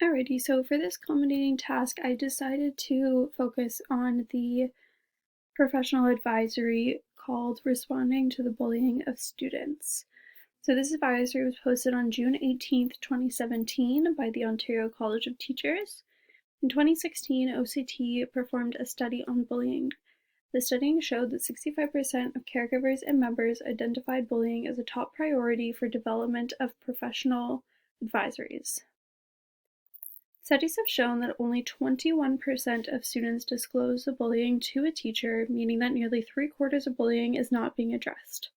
Alrighty, so for this culminating task, I decided to focus on the professional advisory called Responding to the Bullying of Students. So this advisory was posted on June 18th, 2017 by the Ontario College of Teachers. In 2016, OCT performed a study on bullying. The study showed that 65% of caregivers and members identified bullying as a top priority for development of professional advisories. Studies have shown that only 21% of students disclose the bullying to a teacher, meaning that nearly 3/4 of bullying is not being addressed.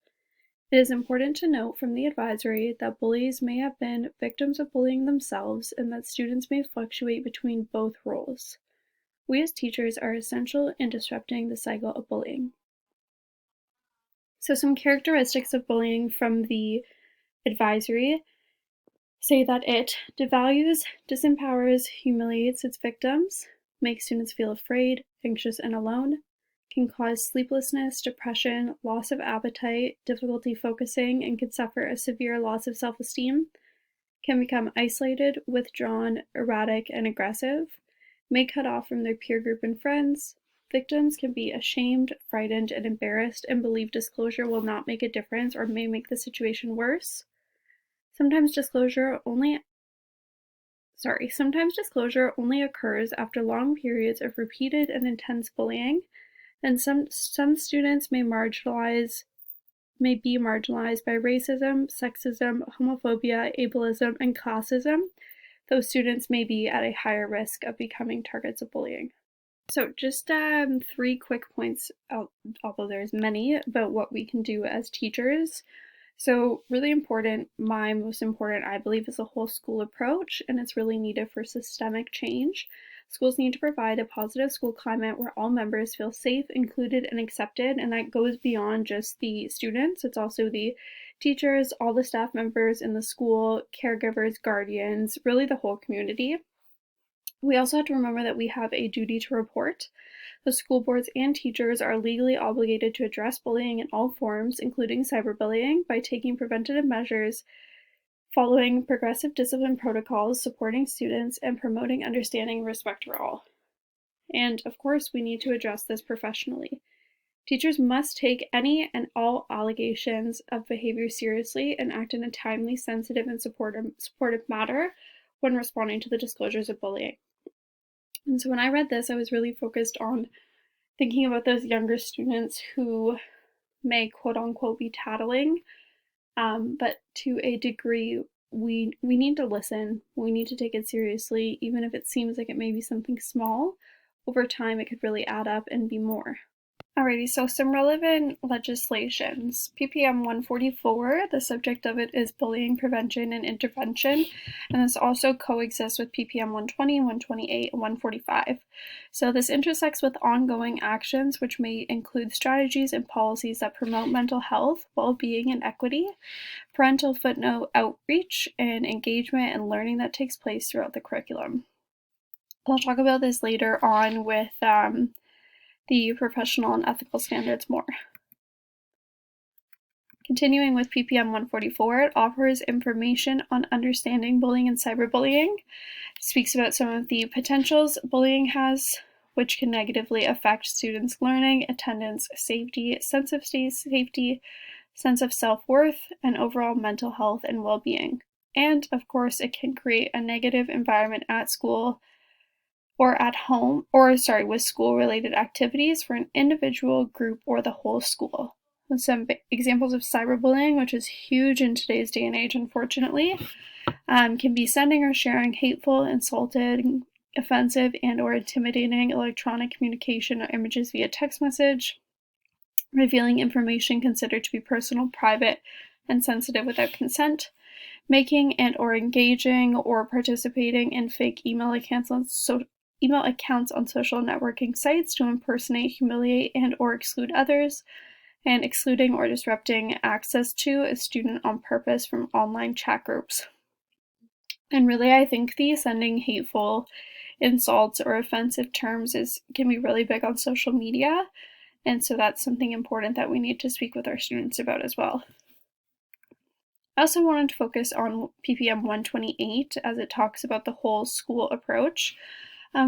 It is important to note from the advisory that bullies may have been victims of bullying themselves and that students may fluctuate between both roles. We as teachers are essential in disrupting the cycle of bullying. So some characteristics of bullying from the advisory say that it devalues, disempowers, humiliates its victims, makes students feel afraid, anxious, and alone, can cause sleeplessness, depression, loss of appetite, difficulty focusing, and can suffer a severe loss of self-esteem, can become isolated, withdrawn, erratic, and aggressive, may cut off from their peer group and friends. Victims can be ashamed, frightened, and embarrassed and believe disclosure will not make a difference or may make the situation worse. Sometimes disclosure only occurs after long periods of repeated and intense bullying, and some students may be marginalized by racism, sexism, homophobia, ableism, and classism. Those students may be at a higher risk of becoming targets of bullying. So just 3 quick points, although there's many, about what we can do as teachers. So really important, my most important, I believe, is a whole school approach, and it's really needed for systemic change. Schools need to provide a positive school climate where all members feel safe, included, and accepted, and that goes beyond just the students. It's also the teachers, all the staff members in the school, caregivers, guardians, really the whole community. We also have to remember that we have a duty to report. The school boards and teachers are legally obligated to address bullying in all forms, including cyberbullying, by taking preventative measures, following progressive discipline protocols, supporting students, and promoting understanding and respect for all. And of course, we need to address this professionally. Teachers must take any and all allegations of behavior seriously and act in a timely, sensitive, and supportive manner when responding to the disclosures of bullying. And so when I read this, I was really focused on thinking about those younger students who may quote unquote be tattling, but to a degree, we need to listen. We need to take it seriously, even if it seems like it may be something small. Over time, it could really add up and be more. Alrighty, so some relevant legislations. PPM 144, the subject of it is bullying prevention and intervention, and this also coexists with PPM 120, 128, and 145. So this intersects with ongoing actions which may include strategies and policies that promote mental health, well-being, and equity, parental footnote outreach, and engagement and learning that takes place throughout the curriculum. I'll talk about this later on with the professional and ethical standards more. Continuing with PPM 144, it offers information on understanding bullying and cyberbullying. It speaks about some of the potentials bullying has, which can negatively affect students' learning, attendance, safety, sense of safety, sense of self-worth, and overall mental health and well-being. And of course, it can create a negative environment at school or at home, with school-related activities for an individual, group, or the whole school. Some examples of cyberbullying, which is huge in today's day and age, unfortunately, can be sending or sharing hateful, insulting, offensive, and/or intimidating electronic communication or images via text message, revealing information considered to be personal, private, and sensitive without consent, making and/or engaging or participating in fake email accounts on social networking sites to impersonate, humiliate, and/or exclude others, and excluding or disrupting access to a student on purpose from online chat groups. And really, I think the sending hateful insults or offensive terms can be really big on social media, and so that's something important that we need to speak with our students about as well. I also wanted to focus on ppm 128 as it talks about the whole school approach.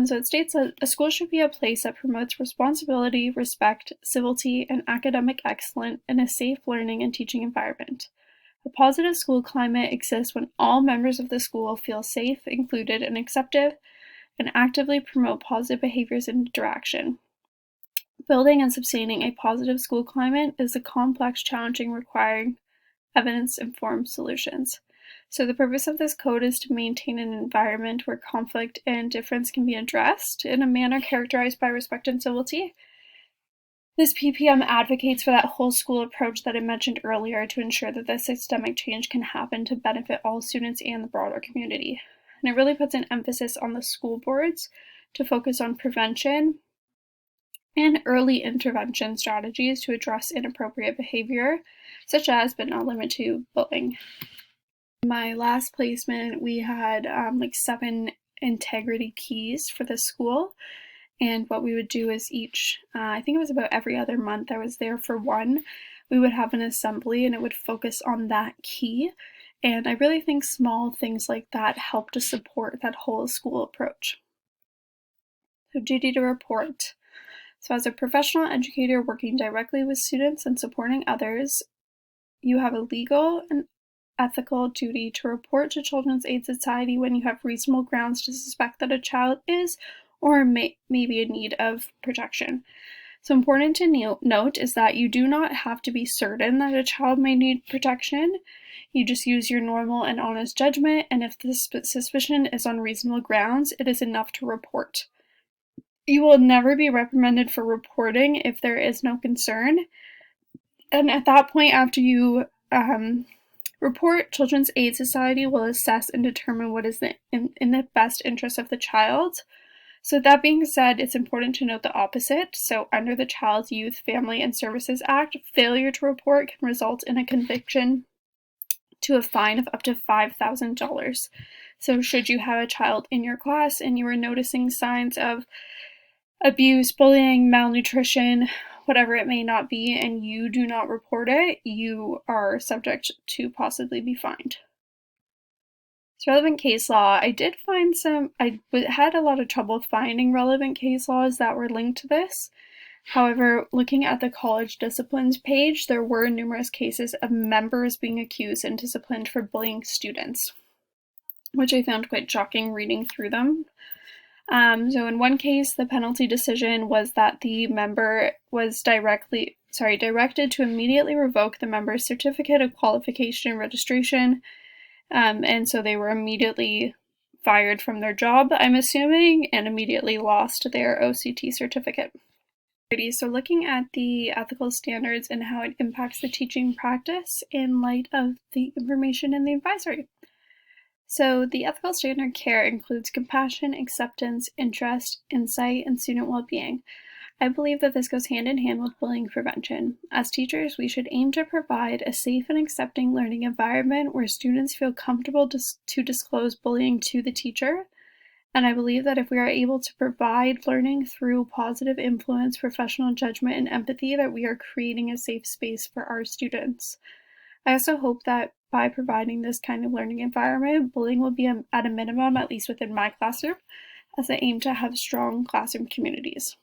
So it states that a school should be a place that promotes responsibility, respect, civility, and academic excellence in a safe learning and teaching environment. A positive school climate exists when all members of the school feel safe, included, and accepted, and actively promote positive behaviors and interaction. Building and sustaining a positive school climate is a complex, challenging, requiring evidence-informed solutions. So the purpose of this code is to maintain an environment where conflict and difference can be addressed in a manner characterized by respect and civility. This ppm advocates for that whole school approach that I mentioned earlier to ensure that this systemic change can happen to benefit all students and the broader community. And it really puts an emphasis on the school boards to focus on prevention and early intervention strategies to address inappropriate behavior, such as, but not limited to, bullying. In my last placement, we had 7 integrity keys for the school, and what we would do is I think it was about every other month I was there for one, we would have an assembly and it would focus on that key, and I really think small things like that help to support that whole school approach. So duty to report. So as a professional educator working directly with students and supporting others, you have a legal and ethical duty to report to Children's Aid Society when you have reasonable grounds to suspect that a child is or may be in need of protection. So important to note is that you do not have to be certain that a child may need protection. You just use your normal and honest judgment, and if the suspicion is on reasonable grounds, it is enough to report. You will never be reprimanded for reporting if there is no concern. And at that point, after you report, Children's Aid Society will assess and determine what is in the best interest of the child. So that being said, it's important to note the opposite. So under the Child, Youth, Family, and Services Act, failure to report can result in a conviction to a fine of up to $5,000. So should you have a child in your class and you are noticing signs of abuse, bullying, malnutrition, whatever it may not be, and you do not report it, you are subject to possibly be fined. So relevant case law, I did find I had a lot of trouble finding relevant case laws that were linked to this. However, looking at the college disciplines page, there were numerous cases of members being accused and disciplined for bullying students, which I found quite shocking reading through them. So in one case, the penalty decision was that the member was directed to immediately revoke the member's certificate of qualification and registration, and so they were immediately fired from their job, I'm assuming, and immediately lost their OCT certificate. So looking at the ethical standards and how it impacts the teaching practice in light of the information in the advisory. So the ethical standard care includes compassion, acceptance, interest, insight, and student well-being. I believe that this goes hand in hand with bullying prevention. As teachers, we should aim to provide a safe and accepting learning environment where students feel comfortable to disclose bullying to the teacher. And I believe that if we are able to provide learning through positive influence, professional judgment, and empathy, that we are creating a safe space for our students. I also hope that by providing this kind of learning environment, bullying will be at a minimum, at least within my classroom, as I aim to have strong classroom communities.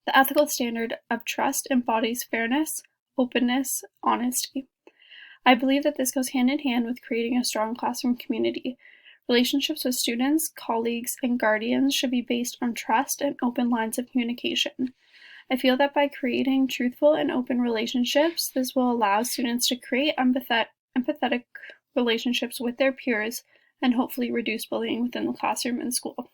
The ethical standard of trust embodies fairness, openness, honesty. I believe that this goes hand in hand with creating a strong classroom community. Relationships with students, colleagues, and guardians should be based on trust and open lines of communication. I feel that by creating truthful and open relationships, this will allow students to create empathetic relationships with their peers and hopefully reduce bullying within the classroom and school.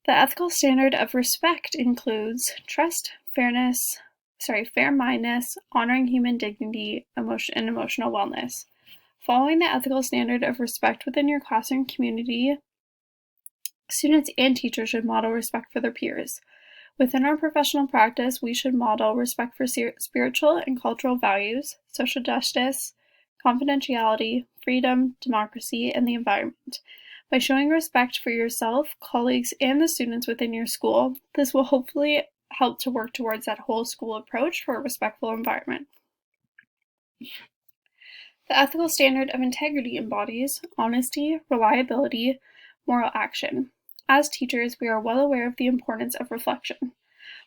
The ethical standard of respect includes trust, fair-mindedness, honoring human dignity, and emotional wellness. Following the ethical standard of respect within your classroom community, students and teachers should model respect for their peers. Within our professional practice, we should model respect for spiritual and cultural values, social justice, confidentiality, freedom, democracy, and the environment. By showing respect for yourself, colleagues, and the students within your school, this will hopefully help to work towards that whole school approach for a respectful environment. The ethical standard of integrity embodies honesty, reliability, moral action. As teachers, we are well aware of the importance of reflection.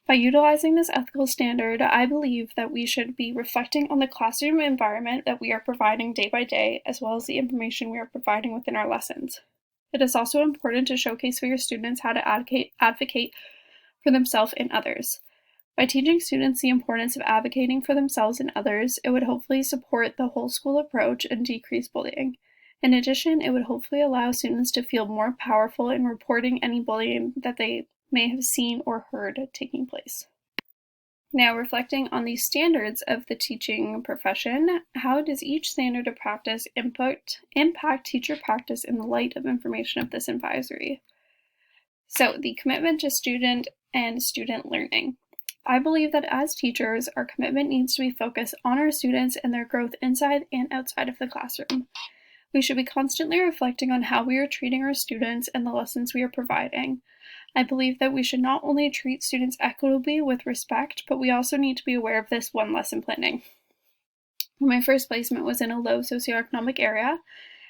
By utilizing this ethical standard, I believe that we should be reflecting on the classroom environment that we are providing day by day, as well as the information we are providing within our lessons. It is also important to showcase for your students how to advocate for themselves and others. By teaching students the importance of advocating for themselves and others, it would hopefully support the whole school approach and decrease bullying. In addition, it would hopefully allow students to feel more powerful in reporting any bullying that they may have seen or heard taking place. Now, reflecting on the standards of the teaching profession, how does each standard of practice impact teacher practice in the light of information of this advisory? So, the commitment to student and student learning. I believe that as teachers, our commitment needs to be focused on our students and their growth inside and outside of the classroom. We should be constantly reflecting on how we are treating our students and the lessons we are providing. I believe that we should not only treat students equitably with respect, but we also need to be aware of this one lesson planning. My first placement was in a low socioeconomic area,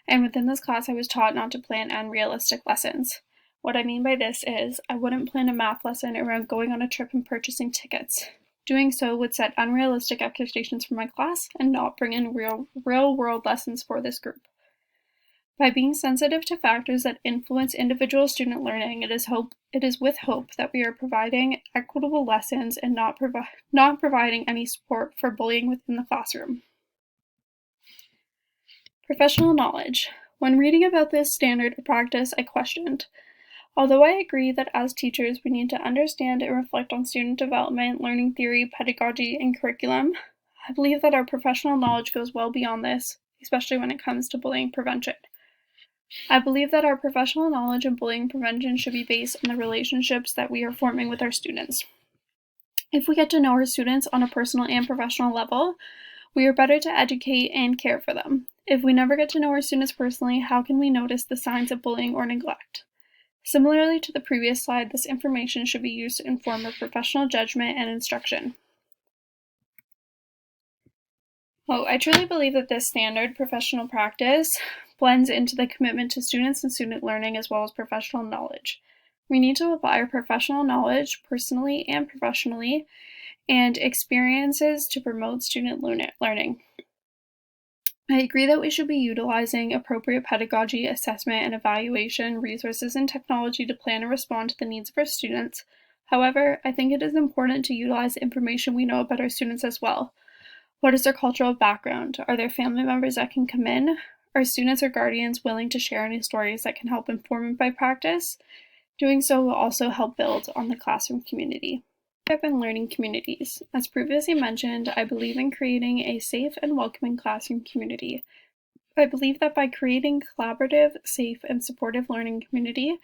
and within this class I was taught not to plan unrealistic lessons. What I mean by this is, I wouldn't plan a math lesson around going on a trip and purchasing tickets. Doing so would set unrealistic expectations for my class and not bring in real-world lessons for this group. By being sensitive to factors that influence individual student learning, it is with hope that we are providing equitable lessons and not providing any support for bullying within the classroom. Professional knowledge. When reading about this standard of practice, I questioned. Although I agree that as teachers we need to understand and reflect on student development, learning theory, pedagogy, and curriculum, I believe that our professional knowledge goes well beyond this, especially when it comes to bullying prevention. I believe that our professional knowledge of bullying prevention should be based on the relationships that we are forming with our students. If we get to know our students on a personal and professional level, we are better to educate and care for them. If we never get to know our students personally, how can we notice the signs of bullying or neglect? Similarly to the previous slide, this information should be used to inform our professional judgment and instruction. I truly believe that this standard professional practice blends into the commitment to students and student learning as well as professional knowledge. We need to apply our professional knowledge personally and professionally and experiences to promote student learning. I agree that we should be utilizing appropriate pedagogy, assessment, and evaluation, resources, and technology to plan and respond to the needs of our students. However, I think it is important to utilize the information we know about our students as well. What is their cultural background? Are there family members that can come in? Are students or guardians willing to share any stories that can help inform my practice? Doing so will also help build on the classroom community. And learning communities. As previously mentioned, I believe in creating a safe and welcoming classroom community. I believe that by creating collaborative, safe, and supportive learning community,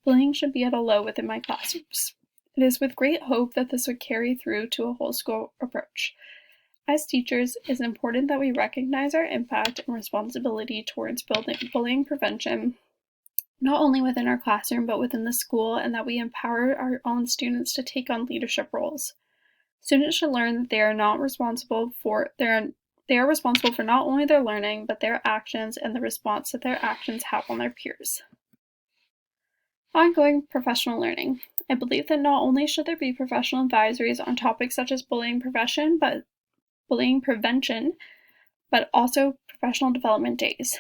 bullying should be at a low within my classrooms. It is with great hope that this would carry through to a whole school approach. As teachers, it is important that we recognize our impact and responsibility towards bullying prevention, not only within our classroom but within the school, and that we empower our own students to take on leadership roles. Students should learn that they are responsible for not only their learning but their actions and the response that their actions have on their peers. Ongoing professional learning. I believe that not only should there be professional advisories on topics such as bullying prevention, but also professional development days.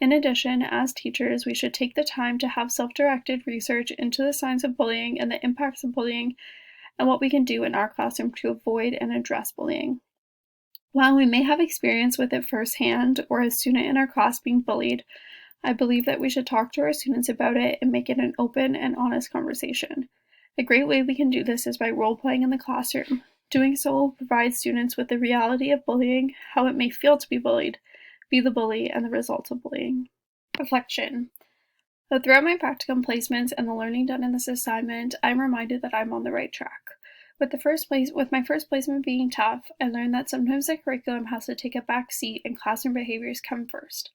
In addition, as teachers, we should take the time to have self-directed research into the signs of bullying and the impacts of bullying and what we can do in our classroom to avoid and address bullying. While we may have experience with it firsthand or a student in our class being bullied, I believe that we should talk to our students about it and make it an open and honest conversation. A great way we can do this is by role-playing in the classroom. Doing so will provide students with the reality of bullying, how it may feel to be bullied, be the bully, and the results of bullying. Reflection. So throughout my practicum placements and the learning done in this assignment, I'm reminded that I'm on the right track. With my first placement being tough, I learned that sometimes the curriculum has to take a back seat and classroom behaviors come first.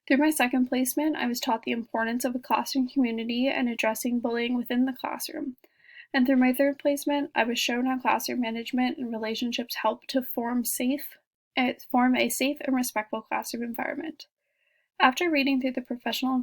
Through my second placement, I was taught the importance of a classroom community and addressing bullying within the classroom. And through my third placement, I was shown how classroom management and relationships help to form safe, form a safe and respectful classroom environment. After reading through the professional